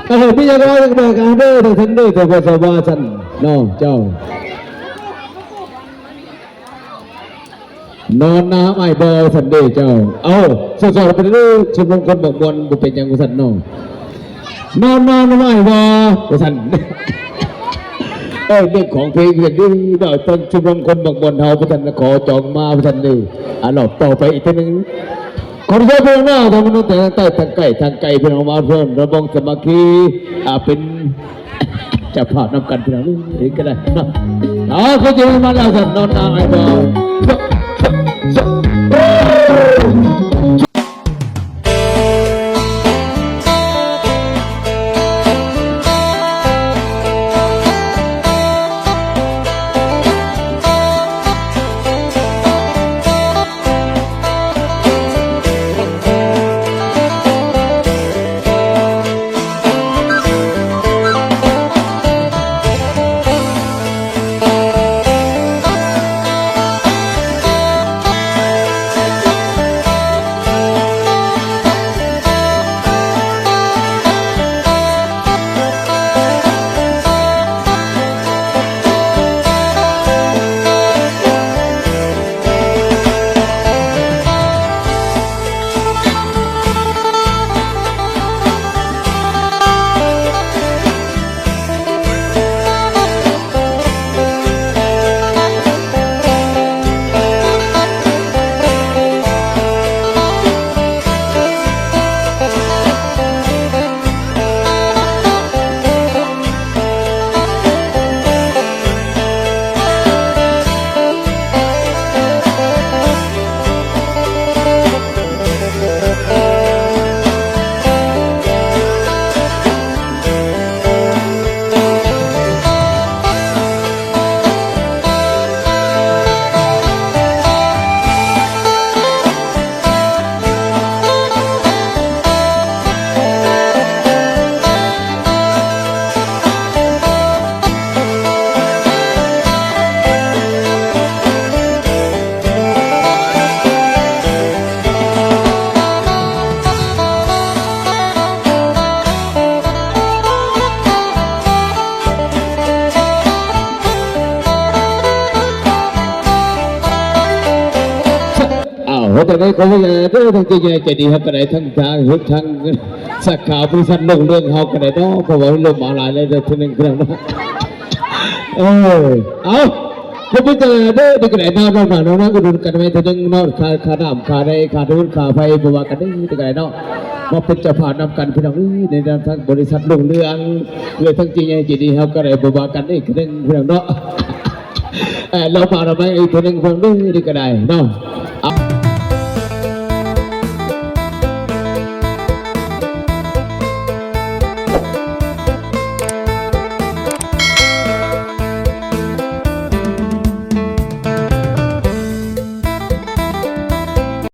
พี่จะร้อยกันกันเด้อถึงเด้อแต่ว่าสบายฉันน้องเจ้านอนน้ำไอ้บอสันเด้เจ้าเอาสดๆไปเรื่อยชมรมคนบอกบอลบุเป็นยังกุศลน้องนอนน้ำไอ้บอสันเรื่องของเพลงอย่างนี้เราต้องชมรมคนบอกบอลเฮาประชันขอจองมาประชันนี่หลอกต่อไปอีกทีนึงคนเยอะเพื่อนหน้าทำมันแต่ใต้ทางไก่เพื่อนออกมาเพื่อนระบงสมาคีเป็นจะผ่านน้ำกันเพื่อนนี่ก็ได้นะเขาจะมาแล้วสันนอนน้ำไอ้บอแต่ในคนที่ได้ทั้งจริงใจดีครับก็ได้ทั้งทางฮึกทั้งสักข่าวบริษัทลงเรื่องเขาก็ได้เนาะเพราะว่าลมมาหลายเลยทีนึงครั้งนะเอาคุณพี่จะได้ดีกันไหนนอกมาน้องก็ดูกันไหมทีนึงนอกขาดน้ำขาได้ขาดรุ่นขาไฟบัวกันได้ดีกันไหนเนาะมาเป็นจะผ่านนำกันพี่น้องในด้านทั้งบริษัทลงเรื่องเลยทั้งจริงใจดีครับก็ได้บัวกันได้ทีนึงพี่น้องเนาะเราผ่านไปทีนึงฟังได้ดีกันไหนเนาะ